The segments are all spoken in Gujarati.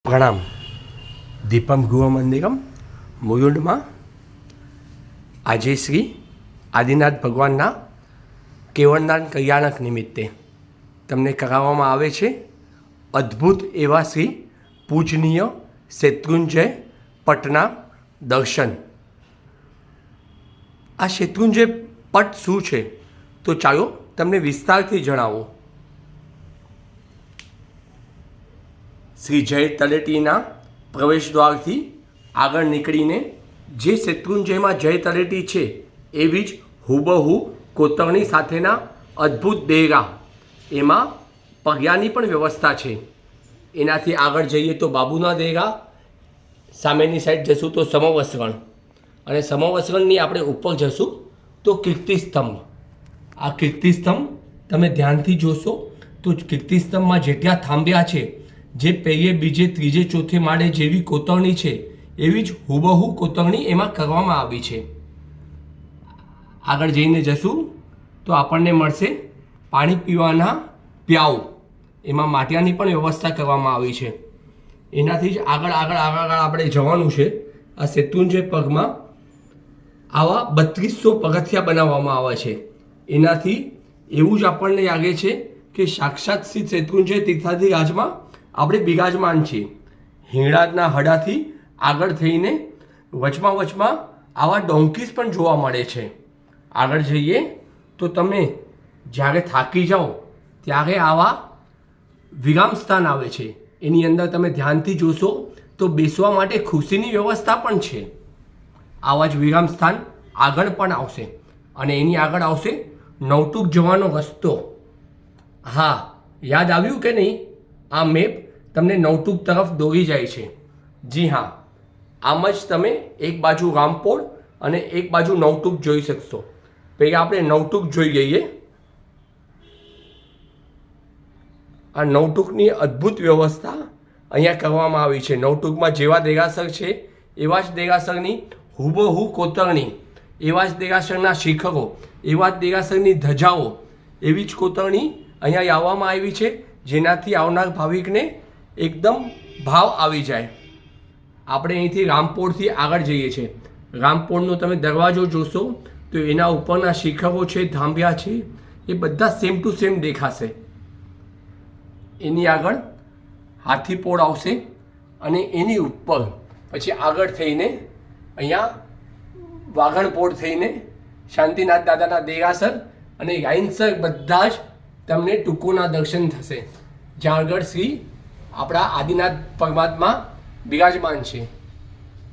પ્રણામ. દીપમ ગૃહ મંદિરમ મુરુડમાં આજે શ્રી આદિનાથ ભગવાનના કેવળદાન કલ્યાણક નિમિત્તે તમને કરાવવામાં આવે છે અદ્ભુત એવા શ્રી પૂજનીય શેત્રુંજય પટના દર્શન. આ શેત્રુંજય પટ શું છે તો ચાલો તમને વિસ્તારથી જણાવો. શ્રી જય તળેટીના પ્રવેશ દ્વારથી આગળ નીકળીને જે શેત્રુંજયમાં જય તળેટી છે એવી જ હુબહુ કોતરણી સાથેના અદ્ભુત દેરા, એમાં પગયાની પણ વ્યવસ્થા છે. એનાથી આગળ જઈએ તો બાબુના દેરા, સામેની સાઈડ જશું તો સમવસ્ત્રણ, અને સમવસ્ત્રણની આપણે ઉપર જશું તો કીર્તિસ્તંભ. આ કીર્તિસ્તંભ તમે ધ્યાનથી જોશો તો કીર્તિસ્તંભમાં જેટલા થાંભ્યા છે, જે પહેલે બીજે ત્રીજે ચોથે માળે જેવી કોતરણી છે એવી જ હુબહુ કોતરણી એમાં કરવામાં આવી છે. આગળ જઈને જશું તો આપણને મળશે પાણી પીવાના પ્યાઉ, એમાં માટિયાની પણ વ્યવસ્થા કરવામાં આવી છે. એનાથી જ આગળ આપણે જવાનું છે. આ શેત્રુંજય પગમાં આવા 3200 પગથિયા બનાવવામાં આવે છે. એનાથી એવું જ આપણને લાગે છે કે સાક્ષાત શ્રી શેત્રુંજય તીર્થાધિરાજમાં આપણે બિરાજમાન છીએ. હિંગળાજના હડાથી આગળ થઈને વચમાં આવા ડોંકીસ પણ જોવા મળે છે. આગળ જઈએ તો તમે જ્યારે થાકી જાઓ ત્યારે આવા વિરામ સ્થાન આવે છે. એની અંદર તમે ધ્યાનથી જોશો તો બેસવા માટે ખુરશીની વ્યવસ્થા પણ છે. આવા જ વિરામ સ્થાન આગળ પણ આવશે, અને એની આગળ આવશે નવટુક જવાનો રસ્તો. હા, યાદ આવ્યું કે નહીં? આ મેપ તમને નવટુક તરફ દોરી જાય છે. જી હા, આમ જ તમે એક બાજુ રામપોળ અને એક બાજુ નવટુક જોઈ શકશો. પહેલાં આપણે નવટુક જોઈ લઈએ. આ નવટુકની અદ્ભુત વ્યવસ્થા અહીંયા કરવામાં આવી છે. નવટુકમાં જેવા દેરાસર છે એવા જ દેરાસરની હુબહુ કોતરણી, એવા જ દેરાસરના શિખરો, એવા જ દેરાસરની ધજાઓ, એવી જ કોતરણી અહીંયા લાવવામાં આવી છે, જેનાથી આવનાર ભાવિકને એકદમ ભાવ આવી જાય. આપણે અહીંથી રામપોળથી આગળ જઈએ છીએ. રામપોળનો તમે દરવાજો જોશો તો એના ઉપરના શિખરો છે, થાંભ્યા છે, એ બધા સેમ ટુ સેમ દેખાશે. એની આગળ હાથીપોળ આવશે, અને એની ઉપર પછી આગળ થઈને અહીંયા વાઘણપોળ થઈને શાંતિનાથ દાદાના દેરાસર અને લાઇનસર બધા જ તમને ટૂંકોના દર્શન થશે, જ્યાં આગળ શ્રી આપણા આદિનાથ પરમાત્મા બિરાજમાન છે.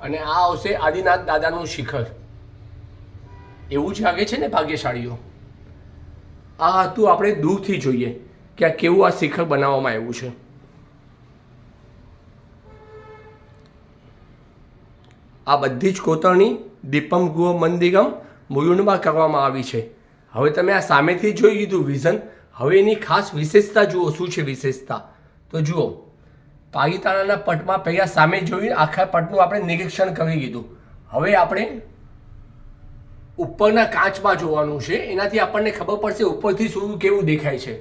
અને આ આવશે આદિનાથ દાદાનું શિખર. એવું જ લાગે છે ને ભાગ્યશાળીઓ? આ હતું આપણે દૂરથી જોઈએ કે આ કેવું આ શિખર બનાવવામાં આવ્યું છે. આ બધી જ કોતરણી દીપમ ગૃહ મંદિરમ મુરુડમાં કરવામાં આવી છે. હવે તમે આ સામેથી જોઈ લીધું વિઝન. હવે એની ખાસ વિશેષતા જુઓ. શું છે વિશેષતા? તો જુઓ, પાલિતાણાના પટમાં પહેલાં સામે જોઈને આખા પટનું આપણે નિરીક્ષણ કરી લીધું. હવે આપણે ઉપરના કાચમાં જોવાનું છે. એનાથી આપણને ખબર પડશે ઉપરથી શું કેવું દેખાય છે.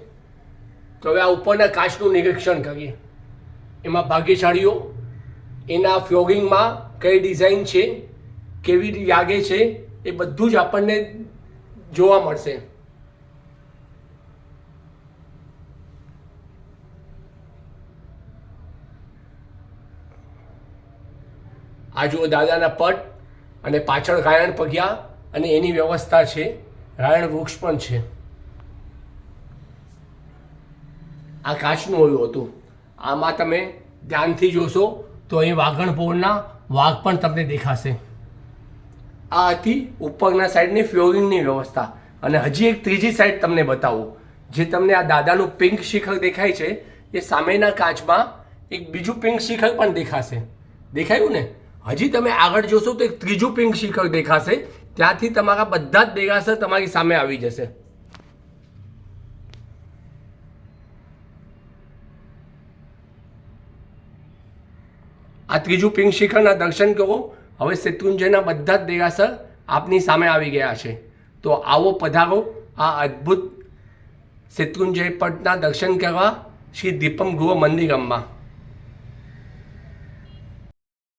તો હવે આ ઉપરના કાચનું નિરીક્ષણ કરીએ. એમાં ભાગ્યશાળીઓ એના ફ્લોરિંગમાં કઈ ડિઝાઇન છે, કેવી લાગે છે, એ બધું જ આપણને જોવા મળશે. આ જુઓ દાદાના પટ, અને પાછળ રાયણ પગ્યા અને એની વ્યવસ્થા છે. રાયણ વૃક્ષ પણ છે. આ કાચનું ઓયું હતું. આમાં તમે ધ્યાનથી જોશો તો અહીં વાઘણપોળના વાઘ પણ તમને દેખાશે. આ હતી ઉપરના સાઈડની ફ્લોરિંગની વ્યવસ્થા. અને હજી એક ત્રીજી સાઈડ તમને બતાવું. જે તમને આ દાદાનું પિંક શિખર દેખાય છે, એ સામેના કાચમાં એક બીજું પિંક શિખર પણ દેખાશે. દેખાયું ને? હજી તમે આગળ જોશો તો એક ત્રીજું પિંક શિખર દેખાશે. ત્યાંથી તમારા બધા જ દેરાસર તમારી સામે આવી જશે. આ ત્રીજું પિંક શિખરના દર્શન કરો. હવે શેત્રુંજયના બધા જ દેરાસર આપની સામે આવી ગયા છે. તો આવો પધારો આ અદ્ભુત શેત્રુંજય પટના દર્શન કરવા શ્રી દીપમ ગૃહ મંદિરમમાં.